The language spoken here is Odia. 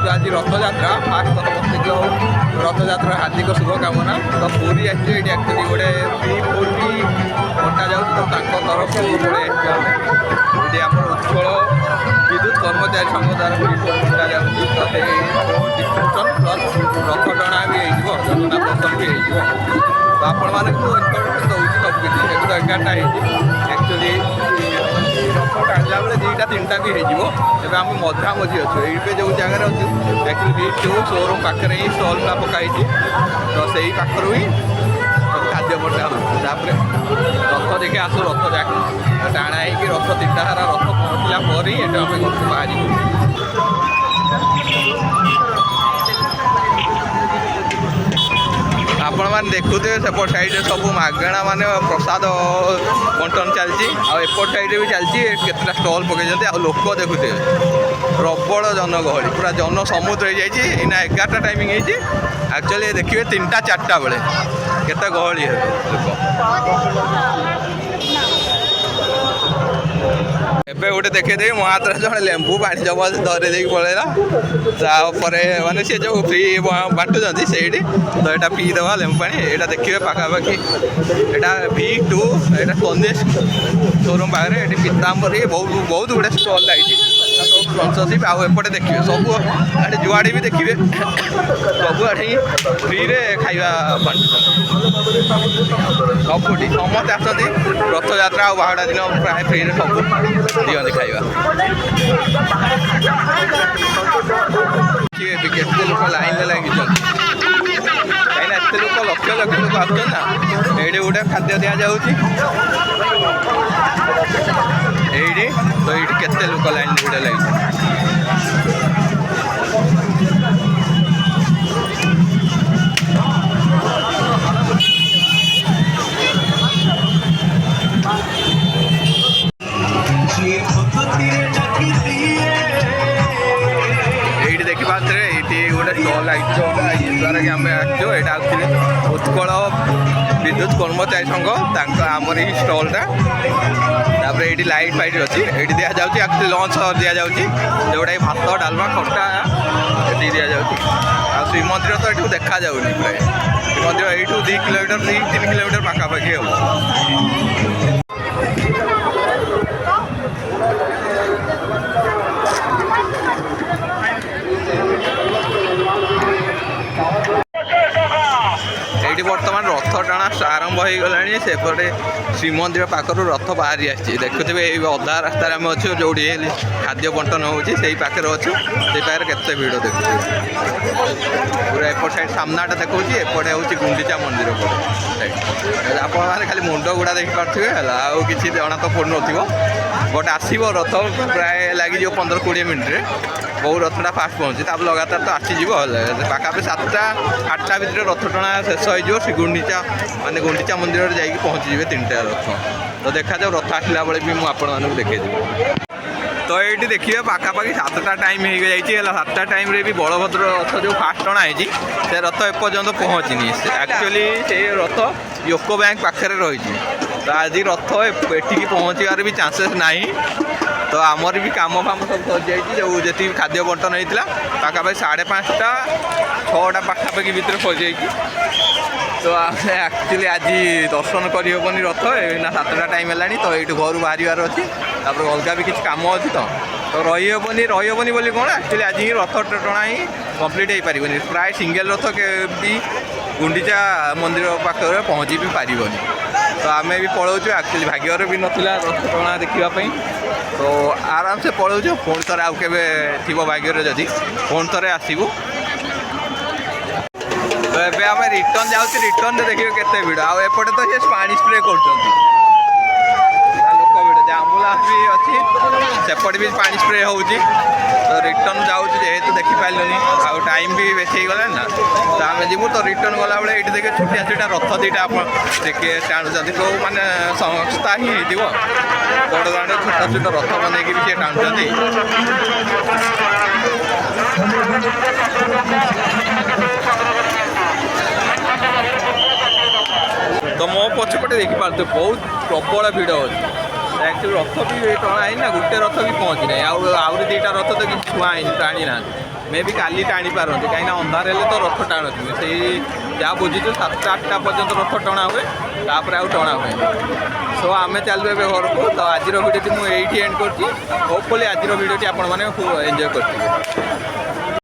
ଯେହେତु ଆଜି ରଥଯାତ୍ରା ଫାଷ୍ଟ ସମସ୍ତଙ୍କୁ ରଥଯାତ୍ରା ହାର୍ଦ୍ଦିକ ଶୁଭକାମନା। ତ ପୁରୀ ଆସିଛୁ, ଏଇଠି ଆକ୍ଚୁଆଲି ଗୋଟେ ଫ୍ରି ପୁରୀ ବଣ୍ଟାଯାଉଛି, ତ ତାଙ୍କ ତରଫରୁ ପଳେଇ ଆସିଛୁ ଆମେ। ଏଠି ଆମର ଉତ୍କଳ ବିଦ୍ୟୁତ କର୍ମଚାରୀ ସଂଘ ଦ୍ୱାରା ଫ୍ରି ପୁରୀ ବଣ୍ଟାଯାଉଛି। ତ ସେଇ ଡିଷ୍ଟ୍ରିବ୍ୟୁସନ୍ ପ୍ଲସ୍ ରଥ ଟଣା ବି ହେଇଯିବ, ଜଗନ୍ନାଥ ଦର୍ଶନ ବି ହେଇଯିବ। ତ ଆପଣମାନଙ୍କୁ ଇନଫର୍ମେସନ୍ ଦେଉଛି ସବୁକିଛି। ଏବେ ତ 11ଟା ହେଇଛି, ଆକ୍ଚୁଆଲି ରଥ ଟାଣିଲା ବେଳେ 2ଟା 3ଟା ବି ହେଇଯିବ। ଏବେ ଆମେ ମଝାମଝି ଅଛୁ, ଏବେ ଯେଉଁ ଜାଗାରେ ଅଛୁ ଆକ୍ଚୁଆଲି ବିଚ୍ ଯେଉଁ ସୋରୁମ୍ ପାଖରେ ହିଁ ଷ୍ଟଲ୍ଟା ପକା ହେଇଛି। ତ ସେଇ ପାଖରୁ ହିଁ ଖାଦ୍ୟ ବଣ୍ଟା ହେଉଛି। ତାପରେ ରଥ ଦେଖି ଆସୁ, ରଥ ଟାଣା ହେଇକି ରଥ 3ଟା ସାରା ରଥ ପହଞ୍ଚିଲା ପରେ ହିଁ ଏଠୁ ଆମେ ଘରକୁ ବାହାରିବୁ। ଆପଣମାନେ ଦେଖୁଥିବେ ସେପଟ ସାଇଡ଼୍ରେ ସବୁ ମାଗଣା ମାନେ ପ୍ରସାଦ ବଣ୍ଟନ ଚାଲିଛି, ଆଉ ଏପଟ ସାଇଡ଼୍ରେ ବି ଚାଲିଛି। କେତେଟା ଷ୍ଟଲ୍ ପକାଇଛନ୍ତି, ଆଉ ଲୋକ ଦେଖୁଥିବେ ପ୍ରବଳ ଜନଗହଳି, ପୁରା ଜନସମୁଦ୍ର ହେଇଯାଇଛି। ଏଇନା 11ଟା ଟାଇମିଂ ହେଇଛି, ଆକ୍ଚୁଆଲି ଦେଖିବେ 3ଟା 4ଟା ବେଳେ କେତେ ଗହଳି ହେବେ ଲୋକ। ଏବେ ଗୋଟେ ଦେଖେଇଦେବି, ମୋ ହାତରେ ଜଣେ ଲେମ୍ବୁ ପାଣି ଜବର ଧରି ଦେଇକି ପଳେଇଲା। ତାପରେ ମାନେ ସେ ଯେଉଁ ଫ୍ରି ବାଣ୍ଟୁଛନ୍ତି ସେଇଠି, ତ ଏଇଟା ପିଇଦେବା ଲେମ୍ବୁ ପାଣି। ଏଇଟା ଦେଖିବେ ପାଖାପାଖି ଏଇଟା V2, ଏଇଟା କନିଷ୍କ ସୋରୁମ୍ ପାଖରେ। ଏଠି ପିତାମ୍ବରୀ ବହୁତ ଗୁଡ଼େ ଷ୍ଟଲ୍ ଲାଗିଛି, ସବୁ ସ୍ପନ୍ସରସିପ୍। ଆଉ ଏପଟେ ଦେଖିବେ ସବୁ ଏଠି ଯୁଆଡ଼େ ବି ଦେଖିବେ ସବୁଆଡ଼େ ହିଁ ଫ୍ରିରେ ଖାଇବା ବାଣ୍ଟୁଛନ୍ତି। ସବୁଠି ସମସ୍ତେ ଆସନ୍ତି ରଥଯାତ୍ରା ଆଉ ବାହୁଡ଼ା ଦିନ ପ୍ରାୟ ଫ୍ରିରେ ସବୁ ଦିଅନ୍ତି ଖାଇବା। ଏବେ କେତେ ଲୋକ ଲାଇନ୍ରେ ଲାଗିଛନ୍ତି, କାହିଁକିନା ଏତେ ଲୋକ ଲକ୍ଷ ଲକ୍ଷ ଲୋକ ଆସୁଛନ୍ତି ନା। ଏଇଠି ଗୋଟେ ଖାଦ୍ୟ ଦିଆଯାଉଛି ଏଇଠି, ତ ଏଇଠି କେତେ ଲୋକ ଲାଇନ୍ରେ ଗୋଟେ ଲାଗିଛନ୍ତି। এইটি ଦେଖିପାରୁଥିବେ, ଏଇଠି ଗୋଟେ ଷ୍ଟଲ୍ ଲାଗିଛି ଦ୍ୱାରା କି ଆମେ ଆସିଛୁ। ଏଇଟା ଆକ୍ଚୁଆଲି ଉତ୍କଳ ବିଦ୍ୟୁତ କର୍ମଚାରୀ ସଂଘ, ତାଙ୍କ ଆମର ଏଇ ଷ୍ଟଲ୍ଟା। ତାପରେ ଏଇଠି ଲାଇଟ୍ ଫାଇଟ୍ ଅଛି, ଏଇଠି ଦିଆଯାଉଛି ଆକ୍ଚୁଆଲି ଲଞ୍ଚ ଦିଆଯାଉଛି, ଯେଉଁଟାକି ଭାତ ଡାଲମା ଖଟା ଏଠି ଦିଆଯାଉଛି। ଆଉ ଶ୍ରୀମନ୍ଦିର ତ ଏଠୁ ଦେଖାଯାଉନି ପ୍ରାୟ, ଶ୍ରୀମନ୍ଦିର ଏଇଠୁ 2 କିଲୋମିଟର 3 କିଲୋମିଟର ପାଖାପାଖି ହେବ। ଏଇଠି ବର୍ତ୍ତମାନ ରଥ ଟଣା ଆରମ୍ଭ ହେଇଗଲାଣି। ସେପଟେ ଶ୍ରୀମନ୍ଦିର ପାଖରୁ ରଥ ବାହାରି ଆସିଛି, ଦେଖୁଥିବେ। ଏଇ ଅଧା ରାସ୍ତାରେ ଆମେ ଅଛୁ, ଯେଉଁଠି ହେଲେ ଖାଦ୍ୟ ବଣ୍ଟନ ହେଉଛି ସେଇ ପାଖରେ ଅଛୁ। ସେଇ ପାଖରେ କେତେ ଭିଡ଼ ଦେଖୁଛୁ, ପୁରା ଏପଟ ସାଇଡ଼୍ ସାମ୍ନାଟା ଦେଖାଉଛି। ଏପଟେ ହେଉଛି ଗୁଣ୍ଡିଚା ମନ୍ଦିର ପଟେ। ଆପଣମାନେ ଖାଲି ମୁଣ୍ଡ ଗୁଡ଼ା ଦେଖିପାରୁଥିବେ ହେଲା, ଆଉ କିଛି ଜଣା ତ ପଡ଼ୁନଥିବ। ବଟ୍ ଆସିବ ରଥ ପ୍ରାୟ ଲାଗିଯିବ 15-20 ମିନିଟ୍ରେ। କେଉଁ ରଥଟା ଫାଷ୍ଟ ପହଞ୍ଚୁଛି, ତାପରେ ଲଗାତାର ତ ଆସିଯିବ। ପାଖାପାଖି 7ଟା 8ଟା ଭିତରେ ରଥ ଟଣା ଶେଷ ହେଇଯିବ। ଶ୍ରୀ ଗୁଣ୍ଡିଚା ମାନେ ଗୁଣ୍ଡିଚା ମନ୍ଦିରରେ ଯାଇକି ପହଞ୍ଚିଯିବେ 3ଟା ରଥ। ତ ଦେଖାଯାଉ, ରଥ ଆସିଲା ବେଳେ ବି ମୁଁ ଆପଣମାନଙ୍କୁ ଦେଖେଇଦେବି। ତ ଏଇଠି ଦେଖିବେ ପାଖାପାଖି 7ଟା ଟାଇମ୍ ହେଇଯାଇଛି ହେଲା। 7ଟା ଟାଇମ୍ରେ ବି ବଳଭଦ୍ର ରଥ ଯେଉଁ ଫାଷ୍ଟ ଟଣା ହେଇଛି, ସେ ରଥ ଏପର୍ଯ୍ୟନ୍ତ ପହଞ୍ଚିନି। ଆକ୍ଚୁଆଲି ସେଇ ରଥ ୟୁକୋ ବ୍ୟାଙ୍କ ପାଖରେ ରହିଛି। ତ ଆଜି ରଥ ଏଠିକି ପହଞ୍ଚିବାର ବି ଚାନ୍ସେସ୍ ନାହିଁ। ତ ଆମର ବି କାମ ଫାମ ସବୁ ସରିଯାଇଛି, ଯେଉଁ ଯେତିକି ଖାଦ୍ୟ ବଣ୍ଟନ ହେଇଥିଲା ପାଖାପାଖି 5:30 6ଟା ପାଖାପାଖି ଭିତରେ ସରିଯାଇଛି। ତ ଆମେ ଆକ୍ଚୁଆଲି ଆଜି ଦର୍ଶନ କରିହେବନି ରଥ, ଏଇନା 7ଟା ଟାଇମ୍ ହେଲାଣି। ତ ଏଇଠୁ ଘରୁ ବାହାରିବାର ଅଛି, ତାପରେ ଅଲଗା ବି କିଛି କାମ ଅଛି। ତ ରହିହେବନି ବୋଲି କ'ଣ, ଆକ୍ଚୁଆଲି ଆଜି ହିଁ ରଥ ଟଣା ହିଁ କମ୍ପ୍ଲିଟ୍ ହେଇପାରିବନି। ପ୍ରାୟ ସିଙ୍ଗଲ୍ ରଥ ବି ଗୁଣ୍ଡିଚା ମନ୍ଦିର ପାଖରେ ପହଞ୍ଚି ବି ପାରିବନି। ତ ଆମେ ବି ପଳାଉଛୁ, ଆକ୍ଚୁଆଲି ଭାଗ୍ୟରେ ବି ନଥିଲା ରଥ ଟଣା ଦେଖିବା ପାଇଁ। ତ ଆରାମସେ ପଳାଉଛୁ, ପୁଣି ଥରେ ଆଉ କେବେ ଥିବ ଭାଗ୍ୟରେ ଯଦି ପୁଣି ଥରେ ଆସିବୁ। ତ ଏବେ ଆମେ ରିଟର୍ନ ଯାଉଛୁ, ରିଟର୍ନରେ ଦେଖିବେ କେତେ ଭିଡ଼। ଆଉ ଏପଟେ ତ ସେ ପାଣି ସ୍ପ୍ରେ କରୁଛନ୍ତି, ଲୋକ ଭିଡ଼। ଯେ ଆମ୍ବୁଲାନ୍ସ ବି ଅଛି, ସେପଟେ ବି ପାଣି ସ୍ପ୍ରେ ହେଉଛି। ତ ରିଟର୍ନ ଯାଉଛି, ଯେହେତୁ ଦେଖିପାରିଲୁନି ଆଉ ଟାଇମ୍ ବି ବେଶୀ ହେଇଗଲାଣି ନା, ତ ଆମେ ଯିବୁ। ତ ରିଟର୍ନ ଗଲାବେଳେ ଏଇଠି ଦେଖିବେ ଛୋଟିଆ ଛୋଟିଆ ରଥ 2ଟା ଆପଣ ଟିକେ ଟାଣୁଛନ୍ତି, ଯେଉଁ ମାନେ ସଂସ୍ଥା ହିଁ ହେଇଥିବ। ବଡ଼ ଦାଣ୍ଡରେ ଛୋଟ ଛୋଟ ରଥ ବନେଇକି ବି ସିଏ ଟାଣୁଛନ୍ତି। ତ ମୋ ପଛପଟେ ଦେଖିପାରୁଥିବେ ବହୁତ ପ୍ରବଳ ଭିଡ଼ ଅଛି। ଆକ୍ଚୁଆଲି ରଥ ବି ଟଣା ହେଇନି ନା, ଗୋଟେ ରଥ ବି ପହଞ୍ଚି ନାହିଁ। ଆହୁରି 2ଟା ରଥ ତ କିଛି ଛୁଆ ହେଇନି, ଟାଣି ନାହାନ୍ତି। ମେ ବି କାଲି ଟାଣି ପାରନ୍ତି କାହିଁକିନା ଅନ୍ଧାର ହେଲେ ତ ରଥ ଟାଣୁଥିବେ ସେଇ ଯାହା ବୁଝିଛୁ 7ଟା 8ଟା ପର୍ଯ୍ୟନ୍ତ ରଥ ଟଣା ହୁଏ ତାପରେ ଆଉ ଟଣା ହୁଏ। ସୋ ଆମେ ଚାଲିବୁ ଏବେ ଘରକୁ। ତ ଆଜିର ଭିଡ଼ିଓଟି ମୁଁ ଏଇଠି ଏଣ୍ଡ କରୁଛି। ହୋପଫୁଲି ଆଜିର ଭିଡ଼ିଓଟି ଆପଣମାନେ ଏନ୍ଜୟ କରିଥିବେ।